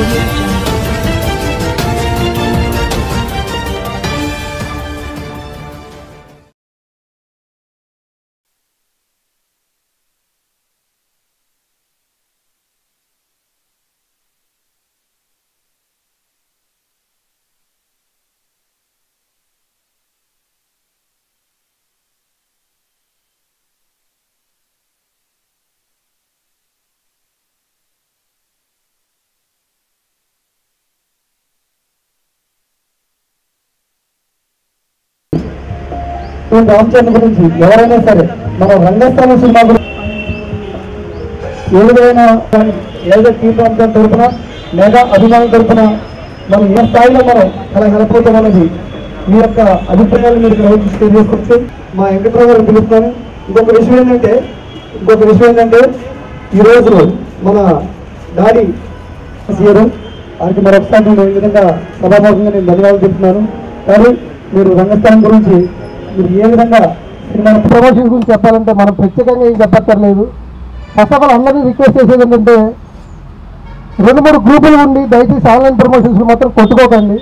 audio jungle. Ramachandra గురించి ఎవరైనా సరే మన రంగస్థలం సినిమా గురించి ఏ విధమైన ఏదో టీం ప్రాంతం తరఫున లేదా అభిమానుల తరఫున మనం ఏ స్థాయిలో మనం అలా హెల్ప్ అవుతాం అనేది మీ యొక్క అభిప్రాయాలు మీరు ఇక్కడ వచ్చి షేర్ చేసుకోవచ్చు. మా వెంకట్రావు గారిని పిలుస్తాను. ఇంకొక విషయం ఏంటంటే ఈరోజు మన డాడీ చేయడం వారికి మరొకసారి నేను ఈ విధంగా సభాముఖంగా నేను ధన్యవాదాలు చెప్తున్నాను. కానీ మీరు రంగస్థలం గురించి మీరు ఏ విధంగా సినిమా ప్రమోషన్ గురించి చెప్పాలంటే మనం ప్రత్యేకంగా ఏం చెప్పక్కర్లేదు. ఫస్ట్ ఆఫ్ ఆల్ అందరినీ రిక్వెస్ట్ చేసేది ఏంటంటే 2-3 గ్రూపులు ఉండి దయచేసి ఆన్లైన్ ప్రమోషన్స్ మాత్రం కొట్టుకోకండి.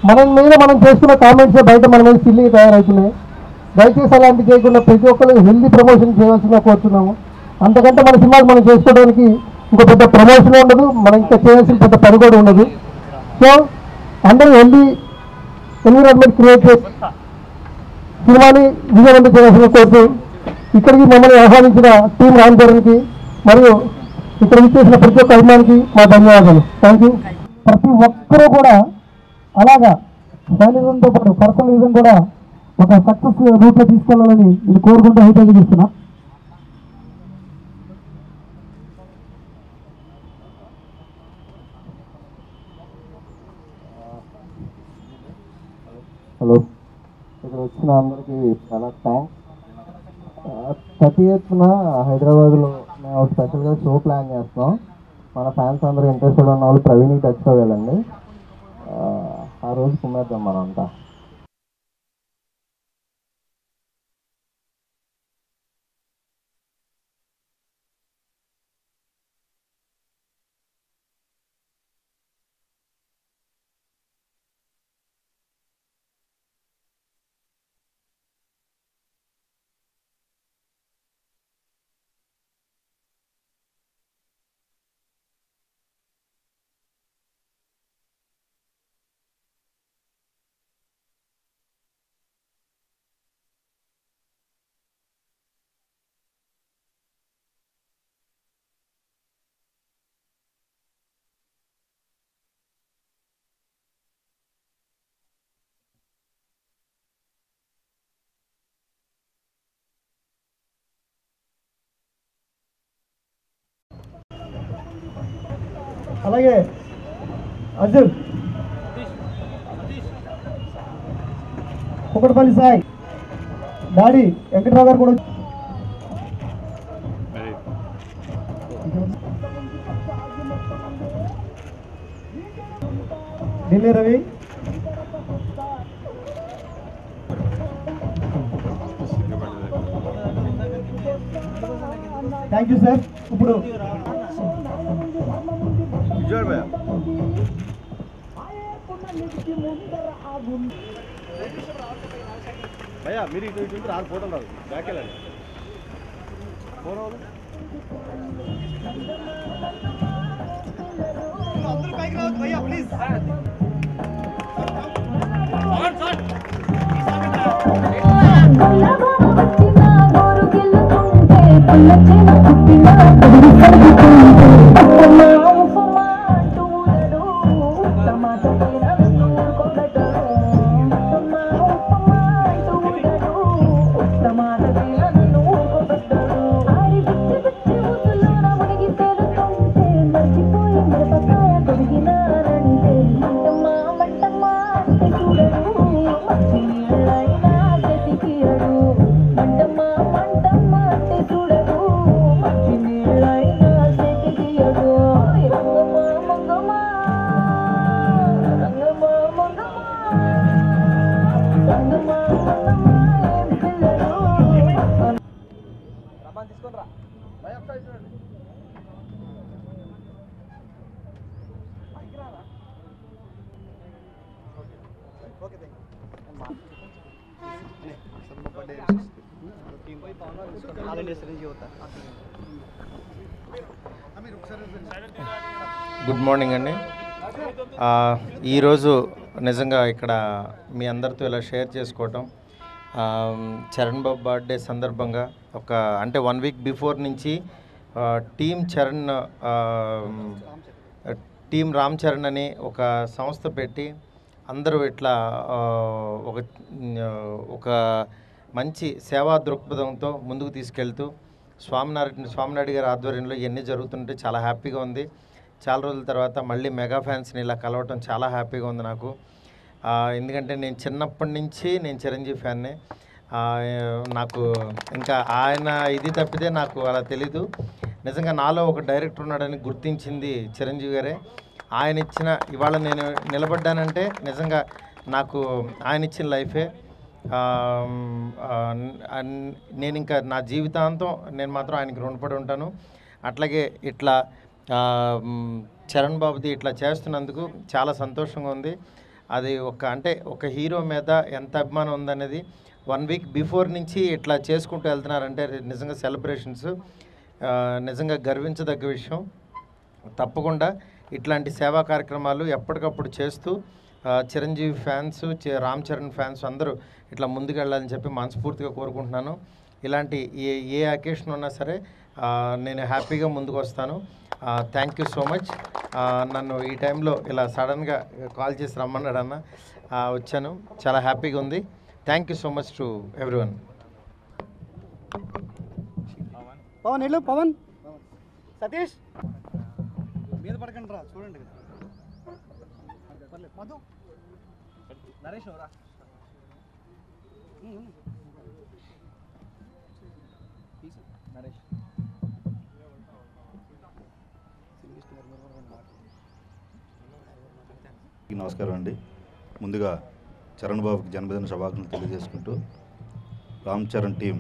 మనం మీద మనం చేసుకున్న కామెంట్స్ బయట మన మీద సిల్లి తయారవుతున్నాయి. దయచేసి అలాంటి చేయకుండా ప్రతి ఒక్కరు హెల్దీ ప్రమోషన్ చేయాల్సిందిగా కోరుతున్నాము. అంతకంటే మన సినిమాకి మనం చేసుకోవడానికి ఇంకో పెద్ద ప్రమోషన్ ఉండదు, మనం ఇంకా చేయాల్సిన పెద్ద పని కూడా ఉండదు. సో అందరూ హెల్దీ ఎన్విరాన్మెంట్ క్రియేట్ చేసి సినిమాని విజయవంతం చేయాల్సిన కోరుతూ ఇక్కడికి మమ్మల్ని ఆహ్వానించిన టీం రామ్ చరణ్కి మరియు ఇక్కడ విచ్చేసిన ప్రతి ఒక్క అభిమానికి మా ధన్యవాదాలు. Thank you. ప్రతి ఒక్కరూ కూడా అలాగా శారీరంతో పాటు పర్సనలిజం కూడా ఒక సక్సెస్ రూట్లో తీసుకెళ్లాలని నేను కోరుకుంటూ హైటైజ్ చేస్తున్నా. హలో, ఇక్కడ వచ్చిన అందరికీ చాలా థ్యాంక్స్. 30th హైదరాబాద్లో మేము స్పెషల్గా షో ప్లాన్ చేస్తాం. మన ఫ్యాన్స్ అందరూ ఇంట్రెస్టెడ్ ఉన్న వాళ్ళు ప్రవీణ్కి టచ్ అవ్వాలండి. ఆ రోజు కుమ్మేద్దాం మనంతా. అలాగే అర్జున్, కుక్కడపల్లి సాయి, డాడీ వెంకట్రావు గారు కూడా Delhi Ravi, thank you sir. ఇప్పుడు భయ్యా మీరు ఇటు ఇటు రాదు, ఫోటోలు రాదు, బ్యాక్ వెళ్ళండి. అందరూ పైకి రావద్దు భయ్యా ప్లీజ్. మంటమ్మా మంటమ్మా చూడరు మంచి నీళ్ళైనా గుడ్ మార్నింగ్ అండి. ఈరోజు నిజంగా ఇక్కడ మీ అందరితో ఇలా షేర్ చేసుకోవటం, చరణ్ బాబు బర్త్డే సందర్భంగా అంటే 1 వీక్ బిఫోర్ నుంచి టీం రామ్ చరణ్ అని ఒక సంస్థ పెట్టి అందరూ ఇట్లా ఒక మంచి సేవా దృక్పథంతో ముందుకు తీసుకెళ్తూ స్వామినాయుడు గారి ఆధ్వర్యంలో ఇవన్నీ జరుగుతుంటే చాలా హ్యాపీగా ఉంది. చాలా రోజుల తర్వాత మళ్ళీ మెగా ఫ్యాన్స్ని ఇలా కలవటం చాలా హ్యాపీగా ఉంది నాకు. ఎందుకంటే నేను చిన్నప్పటి నుంచి నేను చిరంజీవి ఫ్యాన్నే. నాకు ఇంకా ఆయన ఇది తప్పితే నాకు అలా తెలీదు. నిజంగా నాలో ఒక డైరెక్టర్ ఉన్నాడని గుర్తించింది చిరంజీవి గారే. ఆయన ఇచ్చిన ఇవాళ నేను నిలబడ్డానంటే నిజంగా నాకు ఆయన ఇచ్చిన లైఫే. నేను ఇంకా నా జీవితాంతం నేను మాత్రం ఆయనకి రుణపడి ఉంటాను. అట్లాగే ఇట్లా చరణ్ బాబుది ఇట్లా చేస్తున్నందుకు చాలా సంతోషంగా ఉంది. అది ఒక హీరో మీద ఎంత అభిమానం ఉందనేది 1 వీక్ బిఫోర్ నుంచి ఇట్లా చేసుకుంటూ వెళ్తున్నారంటే నిజంగా సెలబ్రేషన్స్ నిజంగా గర్వించదగ్గ విషయం. తప్పకుండా ఇట్లాంటి సేవా కార్యక్రమాలు ఎప్పటికప్పుడు చేస్తూ చిరంజీవి ఫ్యాన్స్, రామ్ చరణ్ ఫ్యాన్స్ అందరూ ఇట్లా ముందుకు వెళ్ళాలని చెప్పి మనస్ఫూర్తిగా కోరుకుంటున్నాను. ఇలాంటి ఏ అకేషన్ ఉన్నా సరే నేను హ్యాపీగా ముందుకు వస్తాను. Thank you so much. నన్ను ఈ టైంలో ఇలా సడన్గా కాల్ చేసి రమ్మన్నాడు అన్న, వచ్చాను. చాలా హ్యాపీగా ఉంది. Thank you so much to everyone. Pavan Satish మీద పడకండి రా, చూడండి మధు నరేష్ రా. నరేష్ నమస్కారం అండి. ముందుగా చరణ్ బాబుకి జన్మదిన శుభాకాంక్షలు తెలియజేసుకుంటూ రామ్ చరణ్ టీం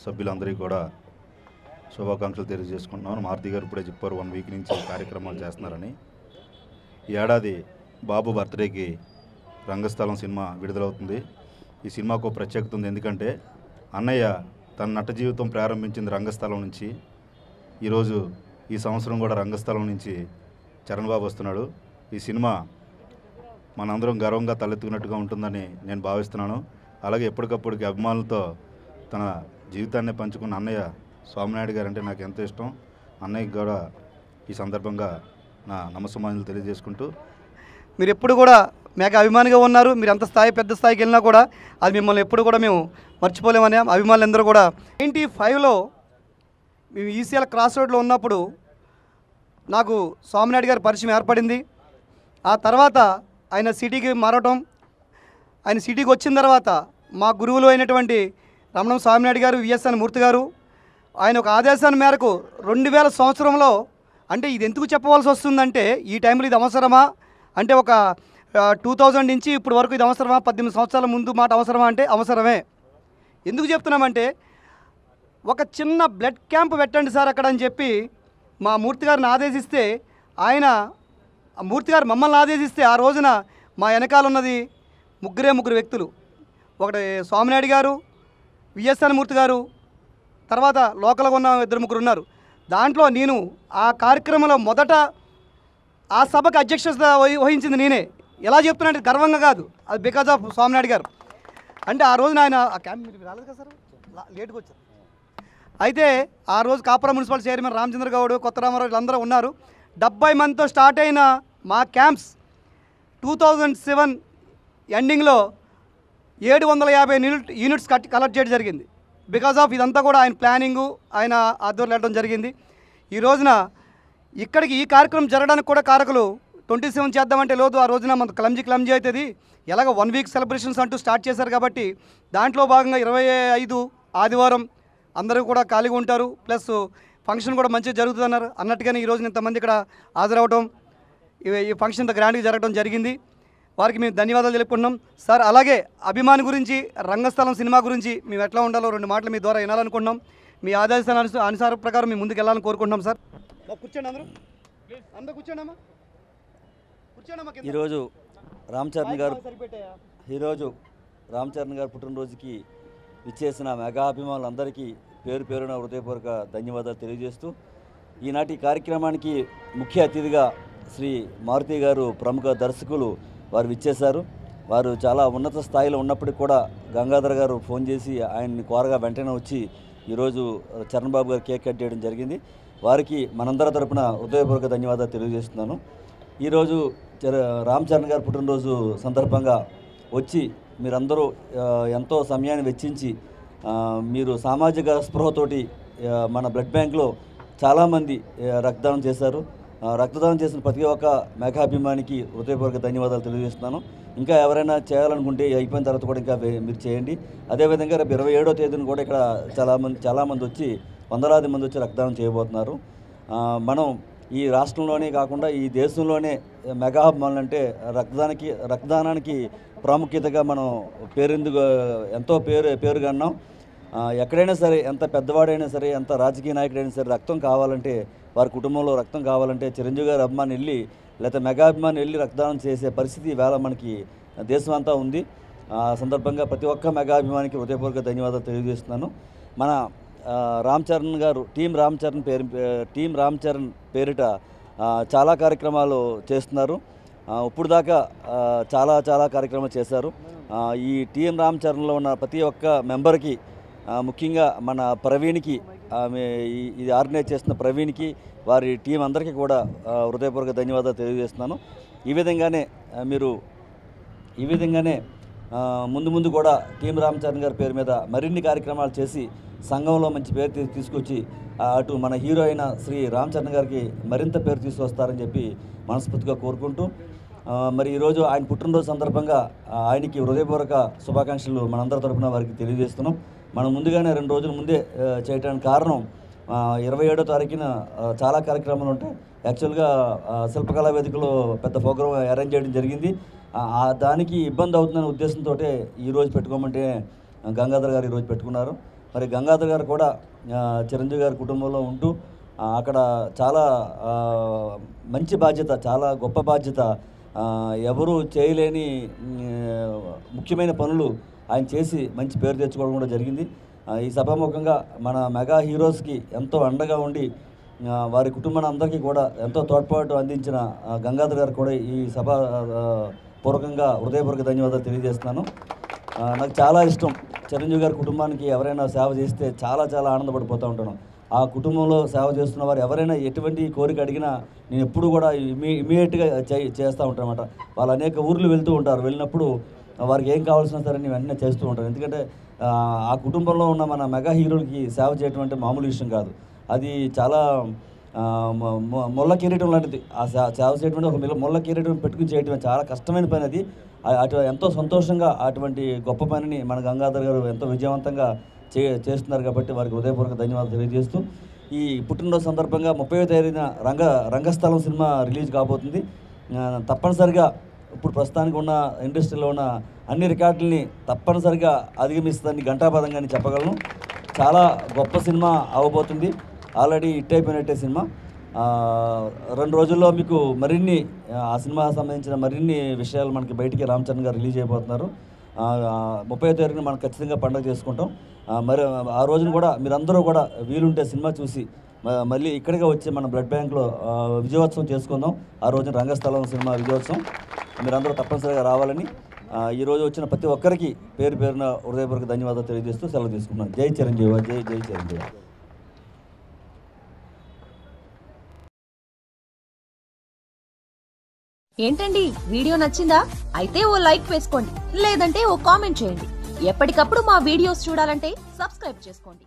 సభ్యులందరికీ కూడా శుభాకాంక్షలు తెలియజేసుకుంటున్నాను. మారుతి గారు ఇప్పుడే చెప్పారు 1 వీక్ నుంచి కార్యక్రమాలు చేస్తున్నారని. ఈ ఏడాది బాబు బర్త్డేకి రంగస్థలం సినిమా విడుదలవుతుంది. ఈ సినిమాకు ప్రత్యేకత ఉంది. ఎందుకంటే అన్నయ్య తన నట జీవితం ప్రారంభించింది రంగస్థలం నుంచి. ఈరోజు ఈ సంవత్సరం కూడా రంగస్థలం నుంచి చరణ్ బాబు వస్తున్నాడు. ఈ సినిమా మనందరం గర్వంగా తలెత్తుకున్నట్టుగా ఉంటుందని నేను భావిస్తున్నాను. అలాగే ఎప్పటికప్పటికి అభిమానులతో తన జీవితాన్ని పంచుకున్న అన్నయ్య స్వామినాయుడు గారు అంటే నాకు ఎంతో ఇష్టం. అన్నయ్యకి కూడా ఈ సందర్భంగా నా నమస్సమాన్యులు తెలియజేసుకుంటూ, మీరు ఎప్పుడు కూడా మేక అభిమానిగా ఉన్నారు. మీరు ఎంత పెద్ద స్థాయికి వెళ్ళినా కూడా అది మిమ్మల్ని ఎప్పుడు కూడా మేము మర్చిపోలేమని అభిమానులందరూ కూడా 95లో మేము ఈసీఎల్ క్రాస్ రోడ్లో ఉన్నప్పుడు నాకు స్వామినాయుడు గారి పరిచయం ఏర్పడింది. ఆ తర్వాత ఆయన సిటీకి మారటం, ఆయన సిటీకి వచ్చిన తర్వాత మా గురువులు అయినటువంటి రమణం స్వామినాయుడు గారు, విఎస్ఎన్ మూర్తి గారు, ఆయన ఒక ఆదేశాల మేరకు 2000 సంవత్సరంలో, అంటే ఇది ఎందుకు చెప్పవలసి వస్తుందంటే ఈ టైంలో ఇది అవసరమా అంటే ఒక 2000 నుంచి ఇప్పుడు వరకు ఇది అవసరమా, 18 సంవత్సరాల ముందు మాట అవసరమా అంటే అవసరమే. ఎందుకు చెప్తున్నామంటే ఒక చిన్న బ్లడ్ క్యాంప్ పెట్టండి సార్ అక్కడ అని చెప్పి మా మూర్తి గారిని ఆదేశిస్తే, ఆయన మూర్తి గారు మమ్మల్ని ఆదేశిస్తే ఆ రోజున మా వెనకాల ఉన్నది ముగ్గురు వ్యక్తులు. ఒకటి స్వామినాయుడు గారు, విఎస్ఎన్ మూర్తి గారు, తర్వాత లోకల్గా ఉన్న 2-3 ఉన్నారు. దాంట్లో నేను ఆ కార్యక్రమంలో మొదట ఆ సభకు అధ్యక్షత వహించింది నేనే. ఎలా చెప్తున్నానంటే గర్వంగా కాదు, అది బికాజ్ ఆఫ్ స్వామినాయుడు గారు. అంటే ఆ రోజున ఆయన ఆ క్యాంప్ మీరు రాలేదు కదా సార్, లేట్గా వచ్చారు. అయితే ఆ రోజు కాపురం మున్సిపల్ చైర్మన్ రామచంద్ర గౌడ్, కొత్త రామారావు వీళ్ళందరూ ఉన్నారు. 70 మందితో స్టార్ట్ అయిన మా క్యాంప్స్ 2007 ఎండింగ్లో 750 యూనిట్స్ కలెక్ట్ చేయడం జరిగింది. బికాజ్ ఆఫ్ ఇదంతా కూడా ఆయన ప్లానింగు, ఆయన ఆధ్వర్యంలో వెళ్ళడం జరిగింది. ఈ రోజున ఇక్కడికి ఈ కార్యక్రమం జరగడానికి కూడా కారకులు 27 చేద్దామంటే లేదు, ఆ రోజున మనకు క్లమ్జీ అవుతుంది, ఎలాగ 1 వీక్ సెలబ్రేషన్స్ అంటూ స్టార్ట్ చేశారు కాబట్టి దాంట్లో భాగంగా 25 ఆదివారం అందరూ కూడా ఖాళీగా ఉంటారు, ప్లస్ ఫంక్షన్ కూడా మంచిగా జరుగుతుంది అన్నట్టుగానే ఈరోజు ఇంతమంది ఇక్కడ హాజరవడం, ఈ ఫంక్షన్ ఇంత గ్రాండ్గా జరగడం జరిగింది. వారికి మేము ధన్యవాదాలు తెలుపుకుంటున్నాం సార్. అలాగే అభిమాని గురించి, రంగస్థలం సినిమా గురించి మేము ఎట్లా ఉండాలో 2 మాటలు మీ ద్వారా వినాలనుకుంటున్నాం. మీ ఆదేశాల అనుసార ప్రకారం మేము ముందుకు వెళ్ళాలని కోరుకుంటున్నాం సార్. కూర్చోండి, అందరూ కూర్చోండి అమ్మా. ఈరోజు రామ్ చరణ్ గారు ఈరోజు రామ్ చరణ్ గారి పుట్టినరోజుకి విచ్చేసిన మెగా అభిమానులందరికీ పేరు పేరున హృదయపూర్వక ధన్యవాదాలు తెలియజేస్తూ ఈనాటి కార్యక్రమానికి ముఖ్య అతిథిగా శ్రీ మారుతి గారు ప్రముఖ దర్శకులు వారు విచ్చేశారు. వారు చాలా ఉన్నత స్థాయిలో ఉన్నప్పటికీ కూడా గంగాధర్ గారు ఫోన్ చేసి ఆయన్ని కోరగా వెంటనే వచ్చి ఈరోజు చరణ్ బాబు గారు కేక్ కట్ చేయడం జరిగింది. వారికి మనందరి తరపున హృదయపూర్వక ధన్యవాదాలు తెలియజేస్తున్నాను. ఈరోజు రామ్ చరణ్ గారి పుట్టినరోజు సందర్భంగా వచ్చి మీరందరూ ఎంతో సమయాన్ని వెచ్చించి మీరు సామాజిక స్పృహతోటి మన బ్లడ్ బ్యాంక్లో చాలామంది రక్తదానం చేశారు. రక్తదానం చేసిన ప్రతి ఒక్క మెగాభిమానికి హృదయపూర్వక ధన్యవాదాలు తెలియజేస్తున్నాను. ఇంకా ఎవరైనా చేయాలనుకుంటే అయిపోయిన తర్వాత కూడా ఇంకా మీరు చేయండి. అదేవిధంగా రేపు 27వ తేదీన కూడా ఇక్కడ చాలామంది వచ్చి వందలాది మంది వచ్చి రక్తదానం చేయబోతున్నారు. మనం ఈ రాష్ట్రంలోనే కాకుండా ఈ దేశంలోనే మెగా అభిమానులు అంటే రక్తదానానికి ప్రాముఖ్యతగా మనం ఎంతో పేరుగన్నాం. ఎక్కడైనా సరే ఎంత పెద్దవాడైనా సరే ఎంత రాజకీయ నాయకుడైనా సరే రక్తం కావాలంటే వారి కుటుంబంలో రక్తం కావాలంటే చిరంజీవి గారి అభిమాని వెళ్ళి లేకపోతే మెగా అభిమాని వెళ్ళి రక్తదానం చేసే పరిస్థితి ఈవేళ మనకి దేశం అంతా ఉంది. ఆ సందర్భంగా ప్రతి ఒక్క మెగా అభిమానికి హృదయపూర్వక ధన్యవాదాలు తెలియజేస్తున్నాను. మన రామ్ చరణ్ గారు టీం రామ్ చరణ్ పేరిట చాలా కార్యక్రమాలు చేస్తున్నారు. ఇప్పుడు దాకా చాలా కార్యక్రమాలు చేశారు. ఈ టీం రామ్ చరణ్లో ఉన్న ప్రతి ఒక్క మెంబర్కి ముఖ్యంగా మన ప్రవీణ్కి ఇది ఆర్గనైజ్ చేస్తున్న ప్రవీణ్కి వారి టీం అందరికీ కూడా హృదయపూర్వక ధన్యవాదాలు తెలియజేస్తున్నాను. ఈ విధంగానే ముందు కూడా టీం రామ్ చరణ్ గారి పేరు మీద మరిన్ని కార్యక్రమాలు చేసి సంఘంలో మంచి పేరు తీసుకొచ్చి అటు మన హీరో అయిన శ్రీ రామ్ చరణ్ గారికి మరింత పేరు తీసుకొస్తారని చెప్పి మనస్ఫూర్తిగా కోరుకుంటూ మరి ఈరోజు ఆయన పుట్టినరోజు సందర్భంగా ఆయనకి హృదయపూర్వక శుభాకాంక్షలు మనందరి తరఫున వారికి తెలియజేస్తున్నాం. మనం ముందుగానే 2 రోజుల ముందే చేయడానికి కారణం 27వ తారీఖున చాలా కార్యక్రమాలు ఉంటాయి. యాక్చువల్గా శిల్పకళా వేదికలో పెద్ద ప్రోగ్రాం అరేంజ్ చేయడం జరిగింది. దానికి ఇబ్బంది అవుతుందనే ఉద్దేశంతో ఈరోజు పెట్టుకోమంటే గంగాధర్ గారు ఈరోజు పెట్టుకున్నారు. మరి గంగాధర్ గారు కూడా చిరంజీవి గారి కుటుంబంలో ఉంటూ అక్కడ చాలా మంచి బాధ్యత, చాలా గొప్ప బాధ్యత, ఎవరు చేయలేని ముఖ్యమైన పనులు ఆయన చేసి మంచి పేరు తెచ్చుకోవడం కూడా జరిగింది. ఈ సభాముఖంగా మన మెగా హీరోస్కి ఎంతో అండగా ఉండి వారి కుటుంబాన్ని అందరికీ కూడా ఎంతో తోడ్పాటు అందించిన గంగాధర్ గారు కూడా ఈ సభ పూర్వకంగా హృదయపూర్వక ధన్యవాదాలు తెలియజేస్తున్నాను. నాకు చాలా ఇష్టం చిరంజీవి గారి కుటుంబానికి ఎవరైనా సేవ చేస్తే చాలా ఆనందపడిపోతూ ఉంటాను. ఆ కుటుంబంలో సేవ చేస్తున్న వారు ఎవరైనా ఎటువంటి కోరిక అడిగినా నేను ఎప్పుడు కూడా ఇమీడియట్గా చేస్తూ ఉంటాను అన్నమాట. వాళ్ళు అనేక ఊర్లు వెళ్తూ ఉంటారు. వెళ్ళినప్పుడు వారికి ఏం కావాల్సిన సరే నేను వెంటనే చేస్తూ ఉంటాను. ఎందుకంటే ఆ కుటుంబంలో ఉన్న మన మెగా హీరోలకి సేవ చేయడం అంటే మామూలు విషయం కాదు. అది చాలా ముళ్ళ కిరీటం లాంటిది. ఆ సేవ చేయడం ఒక ముళ్ళ కిరీటం పెట్టుకుని చేయడం చాలా కష్టమైన పని. అది ఎంతో సంతోషంగా అటువంటి గొప్ప పనిని మన గంగాధర్ గారు ఎంతో విజయవంతంగా చేస్తున్నారు కాబట్టి వారికి హృదయపూర్వక ధన్యవాదాలు తెలియజేస్తూ ఈ పుట్టినరోజు సందర్భంగా 30వ తేదీన రంగస్థలం సినిమా రిలీజ్ కాబోతుంది. తప్పనిసరిగా ఇప్పుడు ప్రస్తుతానికి ఉన్న ఇండస్ట్రీలో ఉన్న అన్ని రికార్డుల్ని తప్పనిసరిగా అధిగమిస్తుందని ఘంటాపథంగా చెప్పగలను. చాలా గొప్ప సినిమా అవ్వబోతుంది. ఆల్రెడీ హిట్ అయిపోయినట్టే సినిమా. 2 రోజుల్లో మీకు మరిన్ని ఆ సినిమాకి సంబంధించిన మరిన్ని విషయాలు మనకి బయటికి రామ్ చరణ్ గారు రిలీజ్ అయిపోతున్నారు. 30వ తేదీన మనం ఖచ్చితంగా పండుగ చేసుకుంటాం. మరి ఆ రోజున కూడా మీరందరూ కూడా వీలుంటే సినిమా చూసి మళ్ళీ ఇక్కడికి వచ్చి మన బ్లడ్ బ్యాంక్లో విజయోత్సవం చేసుకుందాం. ఆ రోజున రంగస్థలం సినిమా విజయోత్సవం మీరందరూ తప్పనిసరిగా రావాలని ఈరోజు వచ్చిన ప్రతి ఒక్కరికి పేరున హృదయపూర్వక ధన్యవాదాలు తెలియజేస్తూ సెలవు తీసుకున్నాను. జై చిరంజీవి, జై చిరంజీవి. ఏంటండి వీడియో నచ్చిందా? అయితే ఓ లైక్ వేసుకోండి, లేదంటే ఓ కామెంట్ చేయండి. ఎప్పటికప్పుడు మా వీడియోస్ చూడాలంటే సబ్స్క్రైబ్ చేసుకోండి.